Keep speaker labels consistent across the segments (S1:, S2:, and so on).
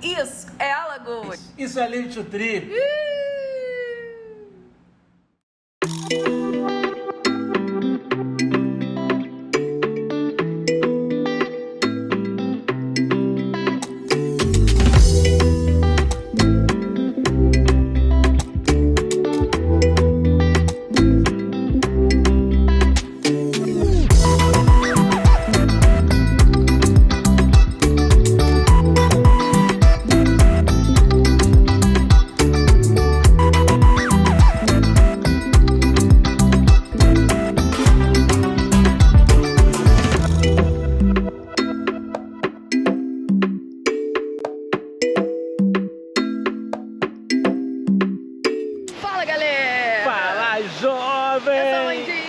S1: Isso é Alagoas.
S2: Isso é Live to Trip.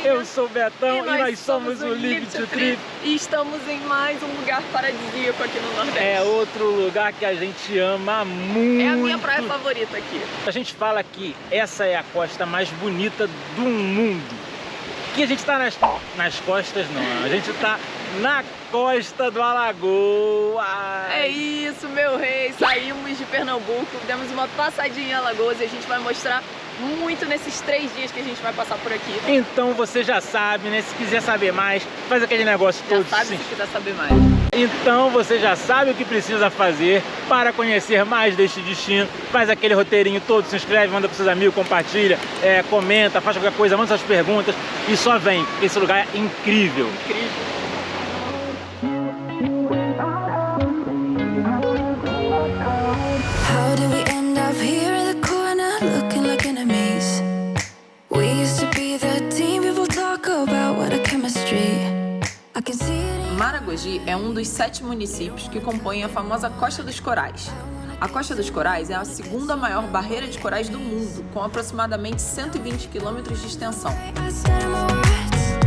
S2: Eu sou o Betão e nós somos o Live to Trip.
S1: E estamos em mais um lugar paradisíaco aqui no Nordeste.
S2: É outro lugar que a gente ama muito.
S1: É a minha praia favorita aqui.
S2: A gente fala que essa é a costa mais bonita do mundo. Que a gente tá nas costas, não. A gente tá na costa do Alagoas.
S1: É isso, meu rei. Saímos de Pernambuco, demos uma passadinha em Alagoas e a gente vai mostrar muito nesses 3 dias que a gente vai passar por aqui.
S2: Então você já sabe, né? Se quiser saber mais, faz aquele negócio todo.
S1: Já sabe se quiser saber mais.
S2: Então você já sabe o que precisa fazer para conhecer mais deste destino. Faz aquele roteirinho todo, se inscreve, manda para seus amigos, compartilha, comenta, faz qualquer coisa, manda suas perguntas e só vem, porque esse lugar é incrível.
S1: Incrível.
S3: How did we end up here in the corner, looking like enemies? We used to be the team people talk about, what a chemistry. I can see it in...
S1: Maragogi é um dos 7 municípios que compõem a famosa Costa dos Corais. A Costa dos Corais é a segunda maior barreira de corais do mundo, com aproximadamente 120 quilômetros de extensão.
S3: I said my words.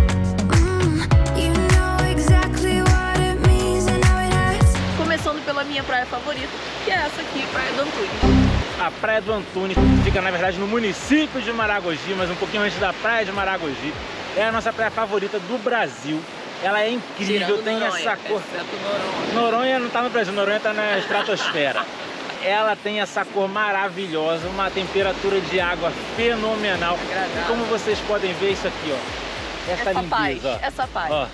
S3: You know exactly what it means and how it hurts.
S1: Começando pela minha praia favorita, que é essa aqui, Praia do Antunes.
S2: A Praia do Antunes fica, na verdade, no município de Maragogi, mas um pouquinho antes da Praia de Maragogi. É a nossa praia favorita do Brasil. Ela é incrível,
S1: Tirando
S2: tem
S1: Noronha,
S2: essa cor.
S1: exceto Noronha.
S2: Noronha não tá no Brasil, Noronha tá na estratosfera. Ela tem essa cor maravilhosa, uma temperatura de água fenomenal.
S1: Agradável.
S2: E como vocês podem ver isso aqui, ó. Essa limpeza,
S1: paz,
S2: ó.
S1: essa paz.
S2: Ó.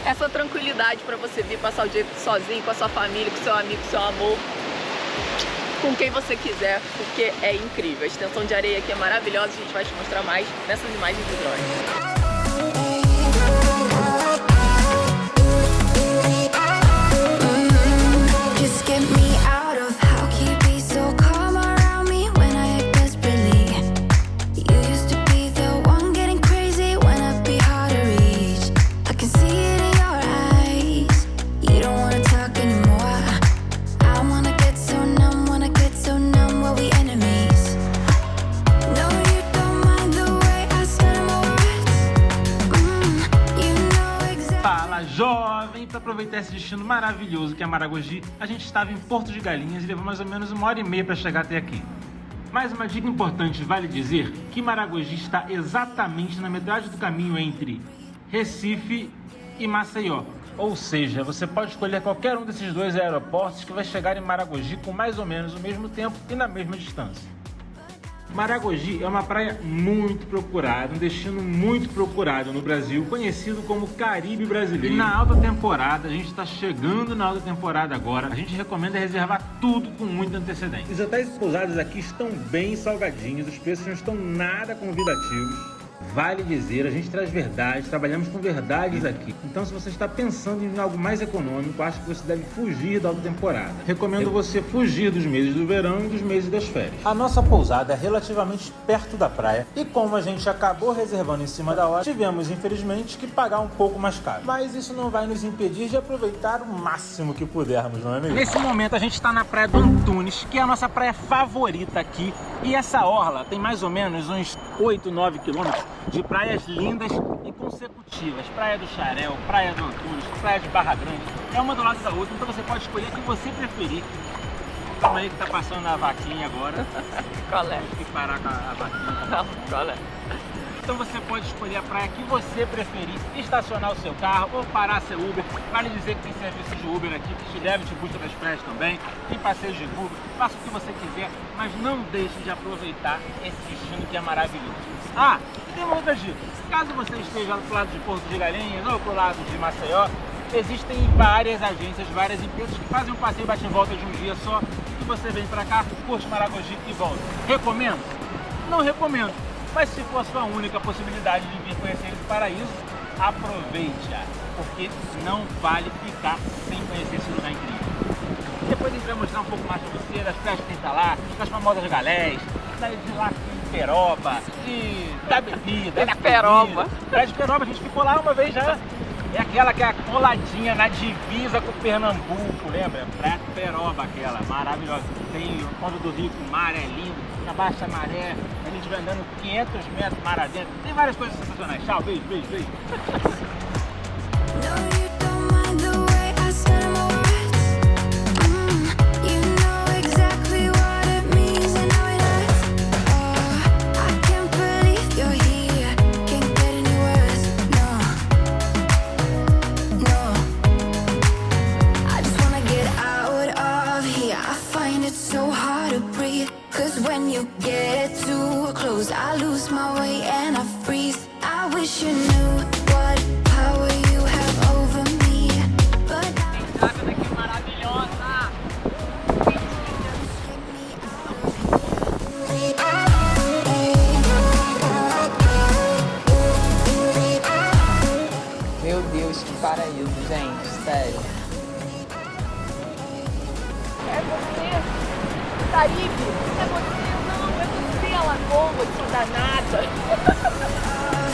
S1: Essa tranquilidade para você vir passar o dia sozinho, com a sua família, com seu amigo, com seu amor, com quem você quiser, porque é incrível. A extensão de areia aqui é maravilhosa, a gente vai te mostrar mais nessas imagens visuais.
S3: Just get me out of how can you be so calm around me when I act desperately? You used to be the one getting crazy when I'd be hard to reach. I can see it in your eyes. You don't wanna talk anymore. I wanna get so numb, we'll be enemies. No, you don't mind the way I said my words. You know exactly.
S2: Fala, jovem! Para aproveitar esse destino maravilhoso que é Maragogi, a gente estava em Porto de Galinhas e levou mais ou menos 1h30 para chegar até aqui. Mas uma dica importante vale dizer que Maragogi está exatamente na metade do caminho entre Recife e Maceió. Ou seja, você pode escolher qualquer um desses 2 aeroportos que vai chegar em Maragogi com mais ou menos o mesmo tempo e na mesma distância. Maragogi é uma praia muito procurada, um destino muito procurado no Brasil, conhecido como Caribe brasileiro. E na alta temporada, a gente está chegando na alta temporada agora, a gente recomenda reservar tudo com muita antecedência. Os hotéis e pousadas aqui estão bem salgadinhos, os preços não estão nada convidativos. Vale dizer, a gente traz verdade, trabalhamos com verdades aqui. Então, se você está pensando em algo mais econômico, acho que você deve fugir da alta temporada. Recomendo você fugir dos meses do verão e dos meses das férias. A nossa pousada é relativamente perto da praia e como a gente acabou reservando em cima da hora, tivemos, infelizmente, que pagar um pouco mais caro. Mas isso não vai nos impedir de aproveitar o máximo que pudermos, não é mesmo? Nesse momento, a gente está na Praia do Antunes, que é a nossa praia favorita aqui. E essa orla tem mais ou menos uns 8, 9 quilômetros de praias lindas e consecutivas. Praia do Xarel, Praia do Antunes, Praia de Barra Grande. É uma do lado da outra, então você pode escolher a que você preferir. Calma aí que tá passando a vaquinha agora.
S1: Qual é?
S2: Tem que parar com a vaquinha.
S1: Qual é?
S2: então você pode escolher a praia que você preferir, estacionar o seu carro ou parar seu Uber. Vale dizer que tem serviço de Uber aqui que te leva e te busca das praias também, tem passeio de Uber, faça o que você quiser, mas não deixe de aproveitar esse destino que é maravilhoso. Ah, e tem uma outra dica, caso você esteja do lado de Porto de Galinhas ou pro lado de Maceió, existem várias agências, várias empresas que fazem um passeio bate e volta de um dia só, que você vem pra cá, curte Maragogi e volta. Recomendo? Não recomendo, mas se for a sua única possibilidade de vir conhecer esse paraíso, aproveite-a, porque não vale ficar sem conhecer esse lugar incrível. Depois a gente vai mostrar um pouco mais pra você das praias que tem lá, das famosas galés, de lá de Peroba, da bebida, da
S1: Peroba.
S2: Praia de Peroba, a gente ficou lá uma vez já. É aquela que é coladinha na divisa com Pernambuco, lembra? Praia de Peroba, aquela, maravilhosa. Tem o fundo do rio, o mar é lindo, na baixa maré, a gente vai andando 500 metros mar adentro. Tem várias coisas sensacionais. Tchau, beijo, beijo, beijo.
S3: No, you don't mind the way I said my words. You know exactly what it means and how it hurts. Oh, I can't believe you're here. Can't get any worse. No, no. I just wanna get out of here. I find it so hard to breathe. 'Cause when you get too close, I lose my way and I freeze. I wish you knew what power you have over me. But
S1: A água daqui é maravilhosa. Meu Deus, que paraíso, gente, sério. É você, Caribe. É você, não, é você, Alagoas, sua danada.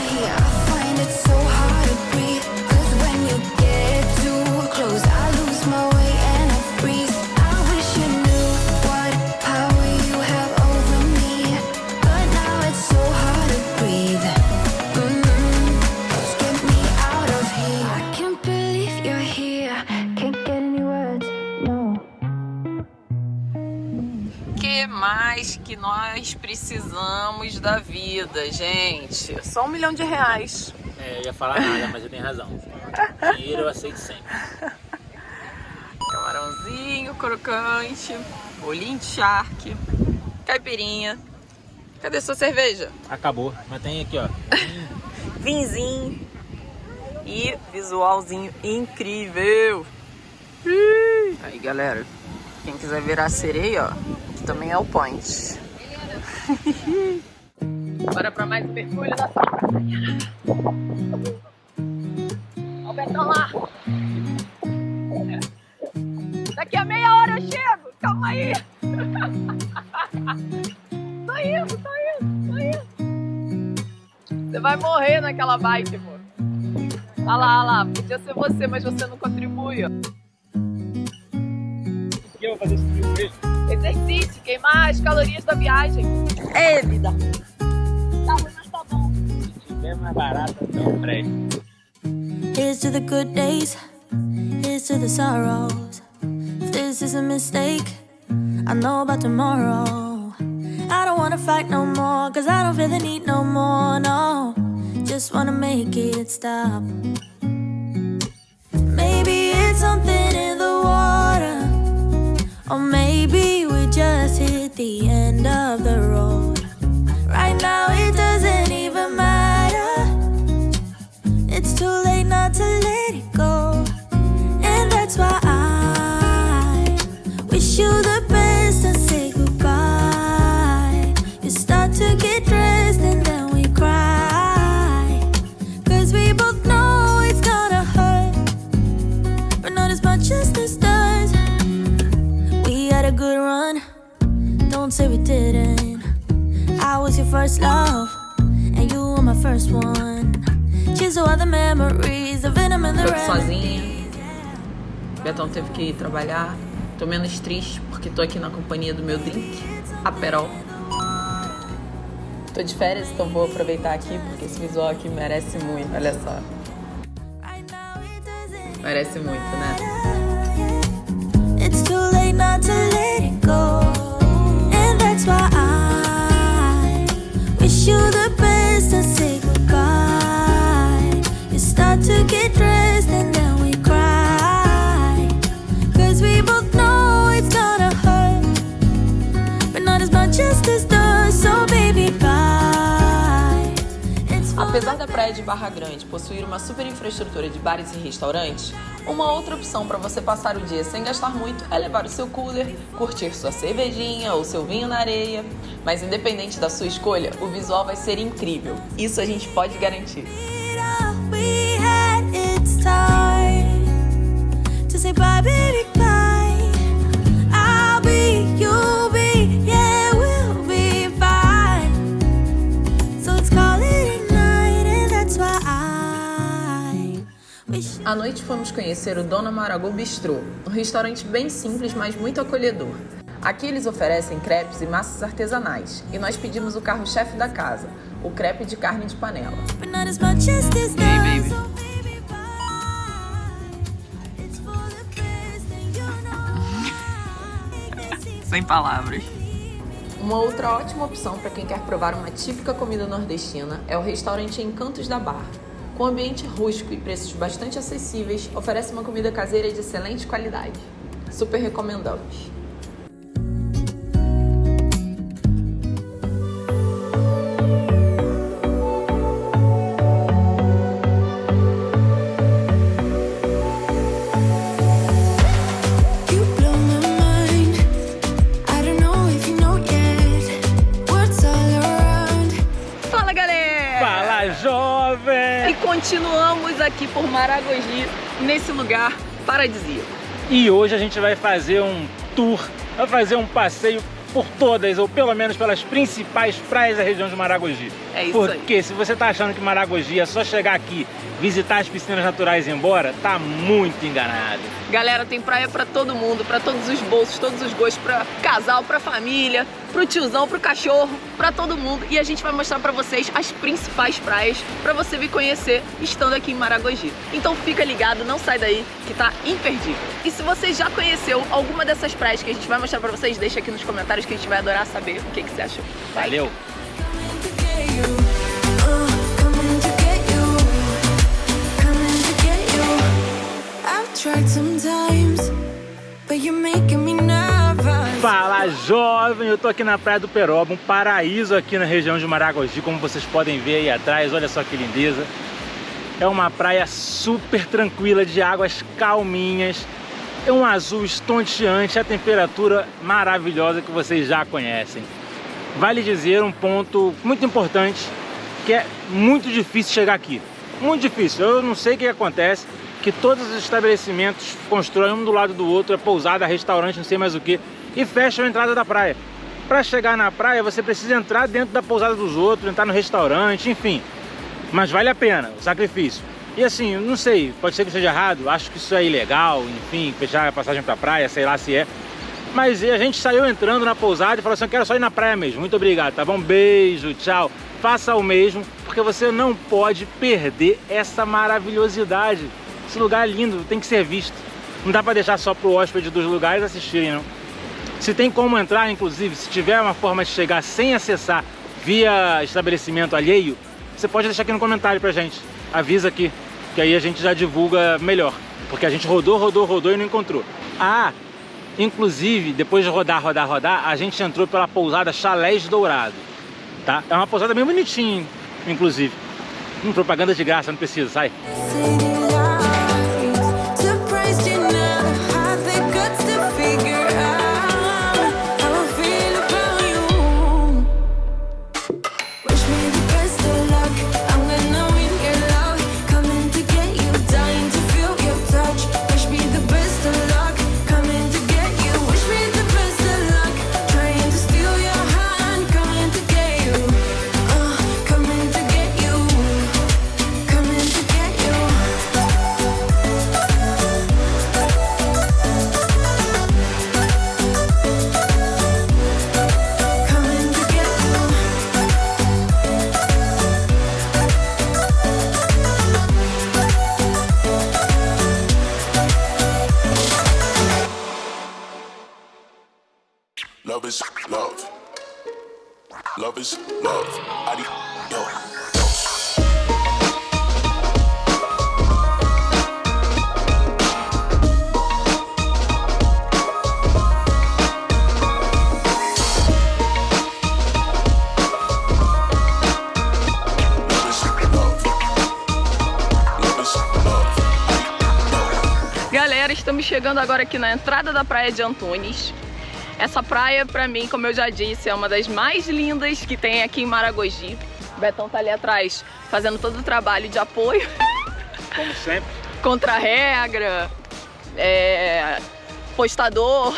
S3: here, I find it so hard to breathe. 'Cause when you get too close, I lose my way and I freeze. I wish you knew what power you have over me. But now it's so hard to breathe. Just get me out of here. I can't believe you're here. Can't get any words, no.
S1: Que mais que nós precisamos da vida, gente? Só R$1 milhão.
S2: Eu ia falar nada, mas eu tenho razão. Dinheiro eu aceito sempre.
S1: Camarãozinho crocante, bolinho de charque, caipirinha. Cadê sua cerveja?
S2: Acabou, mas tem aqui, ó.
S1: Vinzinho e visualzinho incrível. Aí, galera, quem quiser virar sereia, ó, aqui também é o point. Bora pra mais um mergulho da praia. Ó o Betão lá. Daqui a meia hora eu chego. Calma aí. Tô indo. Você vai morrer naquela bike, pô. Olha lá. Podia ser você, mas você não contribui, ó.
S2: O que eu vou fazer esse vídeo?
S1: Exercite, queimar as calorias da viagem. É, vida. Tá ruim, mas tá bom.
S2: Se tiver mais barato, não presta.
S4: Here's to the good days, here's to the sorrows. If this is a mistake, I know about tomorrow. I don't wanna fight no more, 'cause I don't feel the need no more, no. Just wanna make it stop. Maybe it's something in the water, or maybe we just hit the end of the road. Right now it doesn't even matter. It's too late not to let it go. And that's why I wish you the best and say goodbye. You start to get dressed and then we cry, 'cause we both know it's gonna hurt, but not as much as this does. We had a good run, don't say we didn't. I was your first love, and you were my first one. Cheers to all the memories, the venom and the
S1: Tô
S4: remedies.
S1: sozinha. Betão teve que ir trabalhar. Tô menos triste porque tô aqui na companhia do meu drink, Aperol. Tô de férias, então vou aproveitar aqui porque esse visual aqui merece muito, olha só. Merece muito, né?
S4: It's too late not to let it go. And that's why I wish you the best and say goodbye.
S1: Apesar da praia de Barra Grande possuir uma super infraestrutura de bares e restaurantes, uma outra opção para você passar o dia sem gastar muito é levar o seu cooler, curtir sua cervejinha ou seu vinho na areia. Mas independente da sua escolha, o visual vai ser incrível. Isso a gente pode garantir.
S4: We had its time to say bye, baby, bye. I'll be, you'll be, yeah, we'll be fine. So let's call it a night, and that's why I wish.
S1: À noite fomos conhecer o Dona Maragô Bistrô, um restaurante bem simples, mas muito acolhedor. Aqui eles oferecem crepes e massas artesanais, e nós pedimos o carro-chefe da casa, o crepe de carne de panela.
S4: But not as much as this does, so baby, bye. It's for the best, and you know.
S1: Sem palavras. Uma outra ótima opção para quem quer provar uma típica comida nordestina é o restaurante Encantos da Barra. Com ambiente rústico e preços bastante acessíveis, oferece uma comida caseira de excelente qualidade. Super recomendamos.
S3: You blow my mind. I don't know if you know yet. Words all around.
S1: Fala, galera!
S2: Fala, jovem!
S1: E continuamos aqui por Maragogi, nesse lugar paradisíaco.
S2: E hoje a gente vai fazer um tour, vai fazer um passeio por todas, ou pelo menos pelas principais praias da região de Maragogi.
S1: É isso aí.
S2: Porque se você tá achando que Maragogi é só chegar aqui, visitar as piscinas naturais e ir embora, tá muito enganado.
S1: Galera, tem praia pra todo mundo, pra todos os bolsos, todos os gostos, pra casal, pra família, pro tiozão, pro cachorro, pra todo mundo. E a gente vai mostrar pra vocês as principais praias pra você vir conhecer estando aqui em Maragogi. Então fica ligado, não sai daí, que tá imperdível. E se você já conheceu alguma dessas praias que a gente vai mostrar pra vocês, deixa aqui nos comentários que a gente vai adorar saber o que você achou. Vai.
S2: Valeu!
S3: Coming to get you. Coming to get you. I've tried sometimes, but you're making me nervous.
S2: Fala, jovem! Eu tô aqui na Praia do Peroba, um paraíso aqui na região de Maragogi, como vocês podem ver aí atrás, olha só que lindeza. É uma praia super tranquila, de águas calminhas, é um azul estonteante, a temperatura maravilhosa que vocês já conhecem. Vale dizer um ponto muito importante, que é muito difícil chegar aqui. Muito difícil, eu não sei o que acontece, que todos os estabelecimentos constroem um do lado do outro, é pousada, restaurante, não sei mais o que, e fecham a entrada da praia. Para chegar na praia, você precisa entrar dentro da pousada dos outros, entrar no restaurante, enfim. Mas vale a pena o sacrifício. E assim, não sei, pode ser que esteja errado, acho que isso é ilegal, enfim, fechar a passagem para a praia, sei lá se é. Mas a gente saiu entrando na pousada e falou assim, eu quero só ir na praia mesmo, muito obrigado, tá bom? Beijo, tchau. Faça o mesmo, porque você não pode perder essa maravilhosidade. Esse lugar é lindo, tem que ser visto. Não dá para deixar só pro hóspede dos lugares assistirem, não. Se tem como entrar, inclusive, se tiver uma forma de chegar sem acessar via estabelecimento alheio, você pode deixar aqui no comentário pra gente. Avisa aqui, que aí a gente já divulga melhor. Porque a gente rodou e não encontrou. Ah, inclusive, depois de rodar, a gente entrou pela pousada Chalés Dourado, tá? É uma pousada bem bonitinha, inclusive. Propaganda de graça, não precisa, sai.
S3: Surprised you never had the guts to figure out how I feel about you. Wish me the best of luck. I'm gonna win your love. Coming to get you, dying to feel your touch. Wish me the best of luck. Coming to get you. Wish me the best of luck. Trying to steal your hand. Coming to get you. Coming to get you. Coming to get you. Coming to get you.
S5: Love is love. Love is love. Adios. Love is love.
S1: estamos chegando agora aqui na entrada da praia de Antunes. Essa praia, pra mim, como eu já disse, é uma das mais lindas que tem aqui em Maragogi. O Betão tá ali atrás fazendo todo o trabalho de apoio.
S2: Como sempre.
S1: Contra a regra, postador.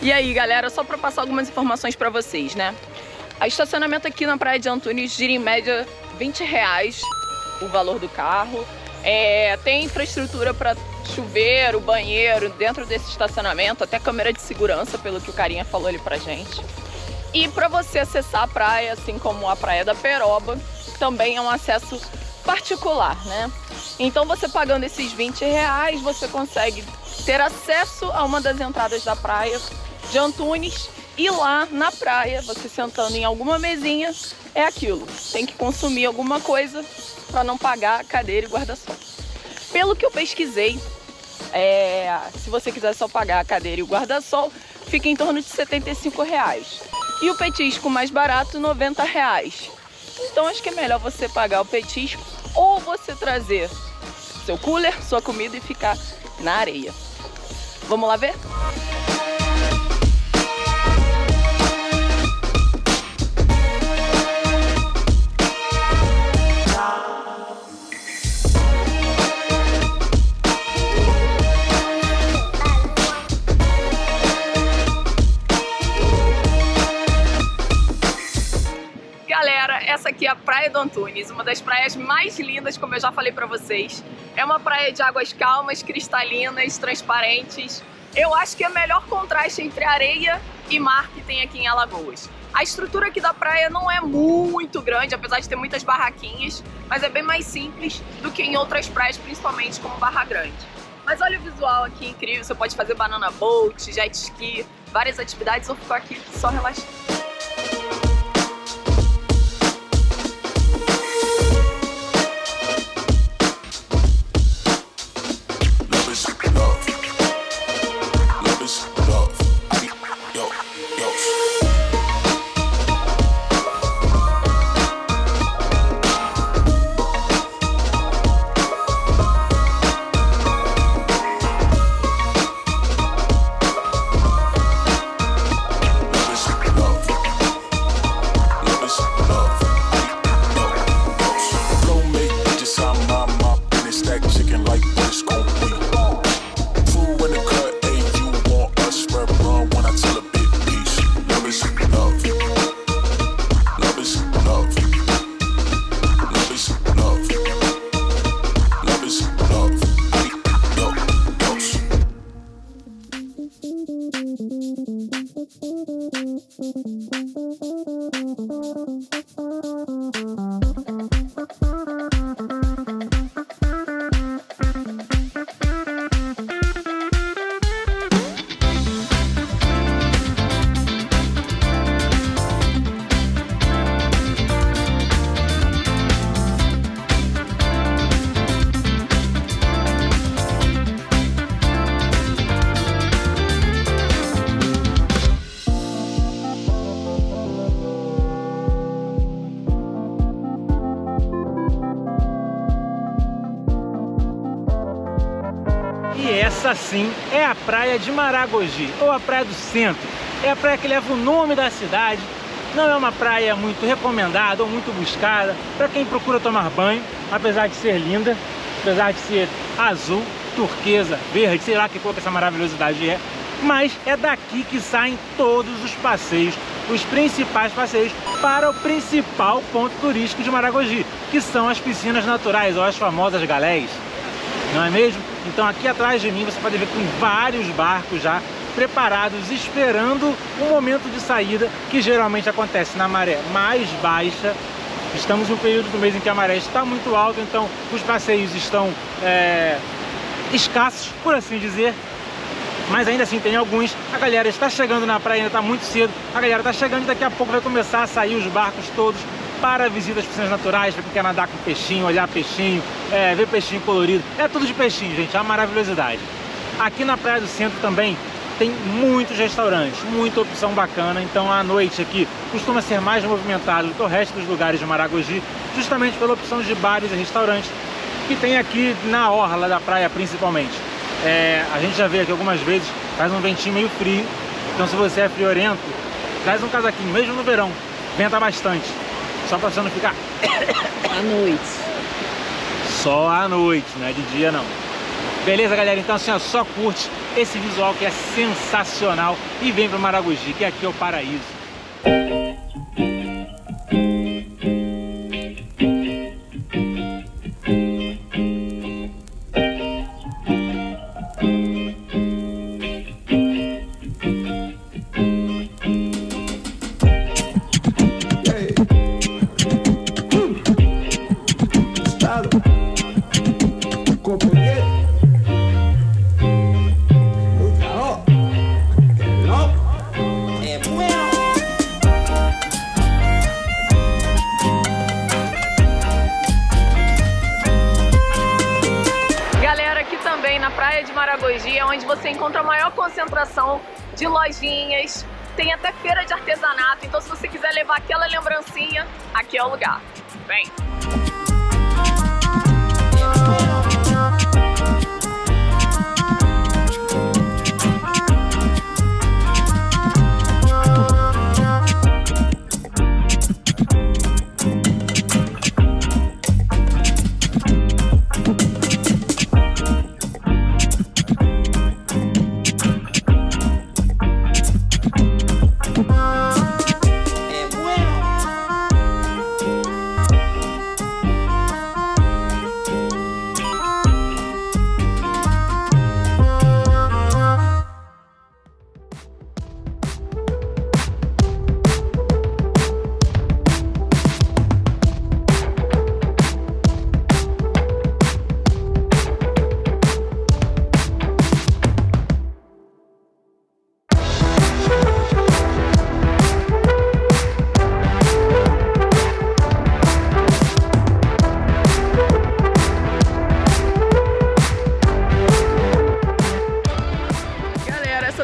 S1: E aí, galera, só pra passar algumas informações pra vocês, né? O estacionamento aqui na praia de Antunes gira em média R$20 o valor do carro. Tem infraestrutura para chuveiro, banheiro dentro desse estacionamento, até câmera de segurança, pelo que o carinha falou ali pra gente. E para você acessar a praia, assim como a Praia da Peroba, também é um acesso particular, né? Então você pagando esses R$20, você consegue ter acesso a uma das entradas da praia de Antunes. E lá na praia, você sentando em alguma mesinha, é aquilo. Tem que consumir alguma coisa para não pagar cadeira e guarda-sol. Pelo que eu pesquisei, se você quiser só pagar a cadeira e o guarda-sol, fica em torno de R$75. E o petisco mais barato, R$90. Então acho que é melhor você pagar o petisco ou você trazer seu cooler, sua comida e ficar na areia. Vamos lá ver? Galera, essa aqui é a Praia do Antunes, uma das praias mais lindas, como eu já falei pra vocês. É uma praia de águas calmas, cristalinas, transparentes. Eu acho que é o melhor contraste entre areia e mar que tem aqui em Alagoas. A estrutura aqui da praia não é muito grande, apesar de ter muitas barraquinhas, mas é bem mais simples do que em outras praias, principalmente como Barra Grande. Mas olha o visual aqui incrível, você pode fazer banana boat, jet ski, várias atividades, ou ficar aqui só relaxando.
S2: E essa sim é a praia de Maragogi, ou a praia do centro. É a praia que leva o nome da cidade. Não é uma praia muito recomendada ou muito buscada para quem procura tomar banho, apesar de ser linda, apesar de ser azul, turquesa, verde, sei lá que cor que essa maravilhosidade é. Mas é daqui que saem todos os passeios, os principais passeios para o principal ponto turístico de Maragogi, que são as piscinas naturais, ou as famosas galés, não é mesmo? Então aqui atrás de mim você pode ver que tem vários barcos já preparados, esperando o momento de saída, que geralmente acontece na maré mais baixa. Estamos no período do mês em que a maré está muito alta, então os passeios estão escassos, por assim dizer. Mas ainda assim tem alguns. A galera está chegando na praia, ainda está muito cedo. A galera está chegando e daqui a pouco vai começar a sair os barcos todos para a visita às piscinas naturais, para quem quer nadar com peixinho, olhar peixinho, ver peixinho colorido. É tudo de peixinho, gente, é uma maravilhosidade. Aqui na Praia do Centro também tem muitos restaurantes, muita opção bacana. Então à noite aqui costuma ser mais movimentado do que o resto dos lugares de Maragogi, justamente pela opção de bares e restaurantes. que tem aqui na orla da praia principalmente. A gente já veio aqui algumas vezes, faz um ventinho meio frio, então se você é friorento, traz um casaquinho, mesmo no verão, venta bastante, só pra você não ficar
S1: À noite.
S2: só à noite, não é de dia não. Beleza, galera? Então assim, ó, só curte esse visual que é sensacional e vem para Maragogi, que aqui é o paraíso.
S1: Na praia de Maragogi é onde você encontra a maior concentração de lojinhas, tem até feira de artesanato, então se você quiser levar aquela lembrancinha, aqui é o lugar. Vem!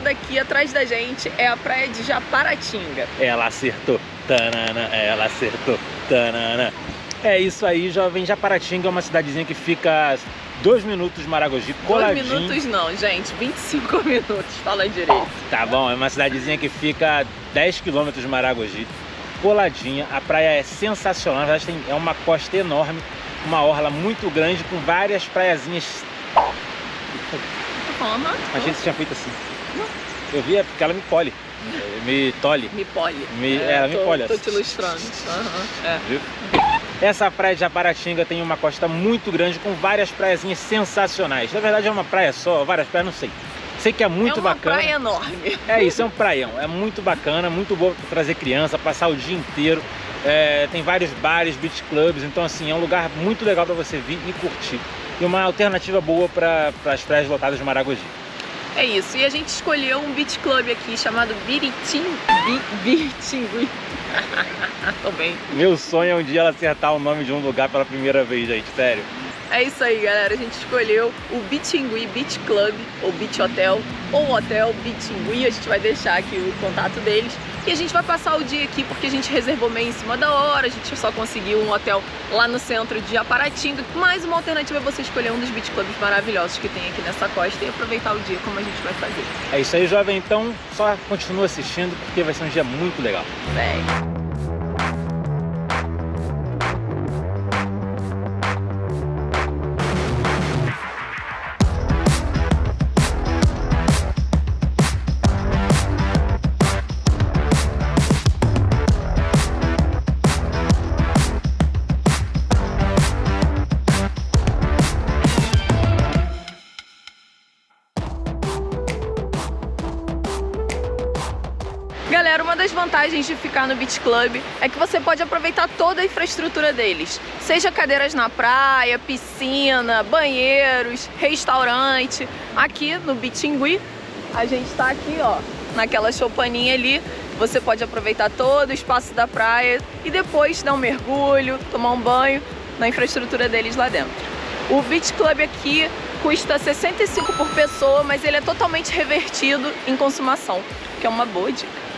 S1: Aqui atrás da gente é a praia de Japaratinga.
S2: Ela acertou, tanana, ela acertou, tanana. É isso aí, jovem. Japaratinga é uma cidadezinha que fica 2 minutos de Maragogi, coladinho.
S1: 2 minutos não, gente, 25 minutos, fala direito.
S2: Tá bom, é uma cidadezinha que fica 10 quilômetros de Maragogi, coladinha. A praia é sensacional, na verdade é uma costa enorme, uma orla muito grande com várias praiazinhas. A gente tinha feito assim. Eu vi, é porque ela me colhe. Me tolhe.
S1: Me polhe.
S2: Ela me polhe.
S1: Tô te ilustrando.
S2: Viu? Essa praia de Japaratinga tem uma costa muito grande com várias praiazinhas sensacionais. Na verdade é uma praia só, várias praias, não sei. Sei que é muito bacana.
S1: É uma praia enorme.
S2: É isso, é um praião. É muito bacana, muito bom para trazer criança, passar o dia inteiro. Tem vários bares, beach clubs, então assim, é um lugar muito legal para você vir e curtir. E uma alternativa boa para as praias lotadas de Maragogi.
S1: É isso, e a gente escolheu um beach club aqui chamado Bitingui. Tô bem.
S2: Meu sonho é um dia ela acertar o nome de um lugar pela primeira vez, gente, sério.
S1: É isso aí, galera, a gente escolheu o Bitingui Beach Club, ou Beach Hotel, ou Hotel Bitingui, a gente vai deixar aqui o contato deles. E a gente vai passar o dia aqui porque a gente reservou meio em cima da hora, a gente só conseguiu um hotel lá no centro de Japaratinga. Mas uma alternativa é você escolher um dos beach clubs maravilhosos que tem aqui nessa costa e aproveitar o dia como a gente vai fazer.
S2: É isso aí, jovem, então só continua assistindo porque vai ser um dia muito legal.
S1: Vem! Galera, uma das vantagens de ficar no Beach Club é que você pode aproveitar toda a infraestrutura deles. Seja cadeiras na praia, piscina, banheiros, restaurante. Aqui no Bitingui, a gente tá aqui, ó, naquela choupaninha ali. Você pode aproveitar todo o espaço da praia e depois dar um mergulho, tomar um banho na infraestrutura deles lá dentro. O Beach Club aqui custa R$ 65 por pessoa, mas ele é totalmente revertido em consumação, que é uma boa dica.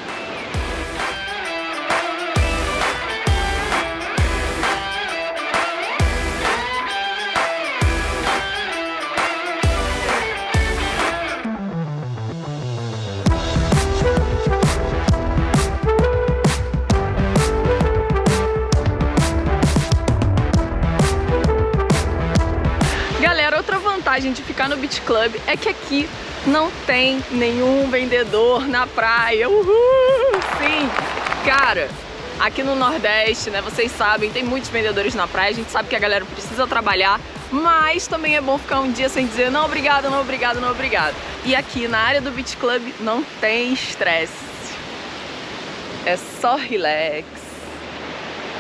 S1: vantagem de ficar no Beach Club é que aqui não tem nenhum vendedor na praia. Uhul! Sim! Cara, aqui no Nordeste, né, vocês sabem, tem muitos vendedores na praia, a gente sabe que a galera precisa trabalhar, mas também é bom ficar um dia sem dizer não obrigado, não obrigado, não obrigado. E aqui na área do Beach Club não tem estresse. É só relax.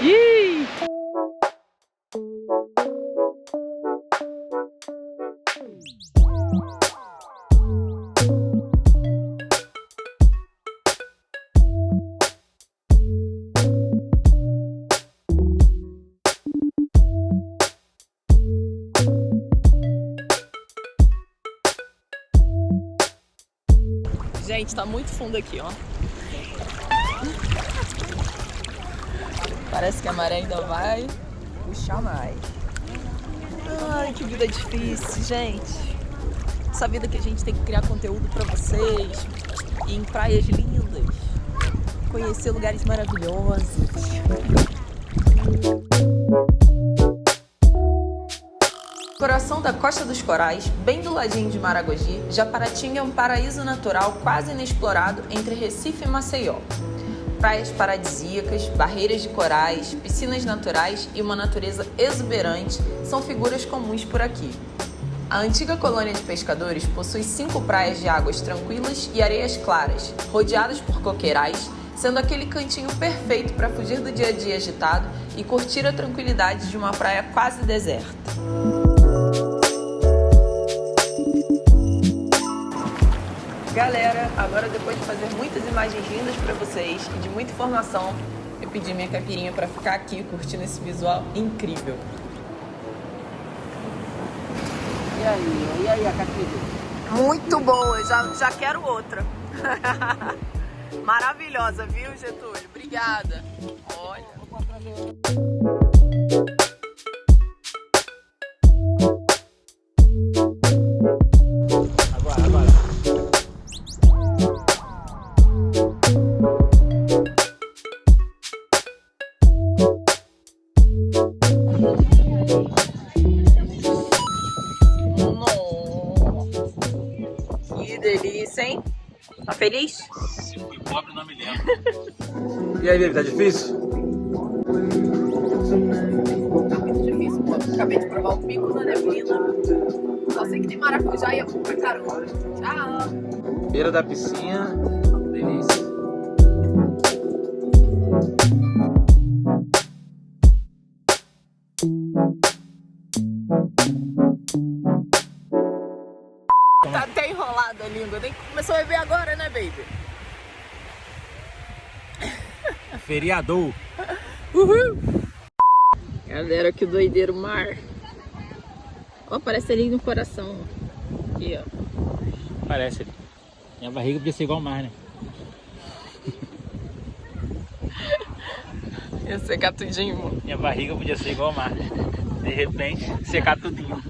S1: Ih! Gente, tá muito fundo aqui, ó. Parece que a maré ainda vai puxar mais. Ai, que vida difícil, gente. Essa vida que a gente tem que criar conteúdo pra vocês, ir em praias lindas, conhecer lugares maravilhosos. Coração da Costa dos Corais, bem do ladinho de Maragogi, Japaratinga é um paraíso natural quase inexplorado entre Recife e Maceió. Praias paradisíacas, barreiras de corais, piscinas naturais e uma natureza exuberante são figuras comuns por aqui. A antiga colônia de pescadores possui 5 praias de águas tranquilas e areias claras, rodeadas por coqueirais, sendo aquele cantinho perfeito para fugir do dia a dia agitado e curtir a tranquilidade de uma praia quase deserta. Galera, agora depois de fazer muitas imagens lindas pra vocês e de muita informação, eu pedi minha caipirinha pra ficar aqui curtindo esse visual incrível.
S6: E aí a caipirinha?
S1: Muito boa, já quero outra. Maravilhosa, viu, Getúlio? Obrigada. Olha. Que delícia, hein? Tá feliz?
S2: Se fui pobre, não me lembro. E aí, baby, tá difícil?
S1: Tá muito difícil, pô. Acabei de provar o pico da neblina. Só sei que tem maracujá e é bom pra caramba. Tchau!
S2: Beira da piscina, delícia.
S1: Tá até enrolada a língua, nem começou a beber agora, né, baby?
S2: Feriador.
S1: Uhul! Galera, que doideiro mar. Ó, parece ali no coração. Aqui, ó.
S2: Parece ali. Minha barriga podia ser igual ao mar, né?
S1: Ia secar tudinho, mano.
S2: Minha barriga podia ser igual ao mar. De repente, secar tudinho.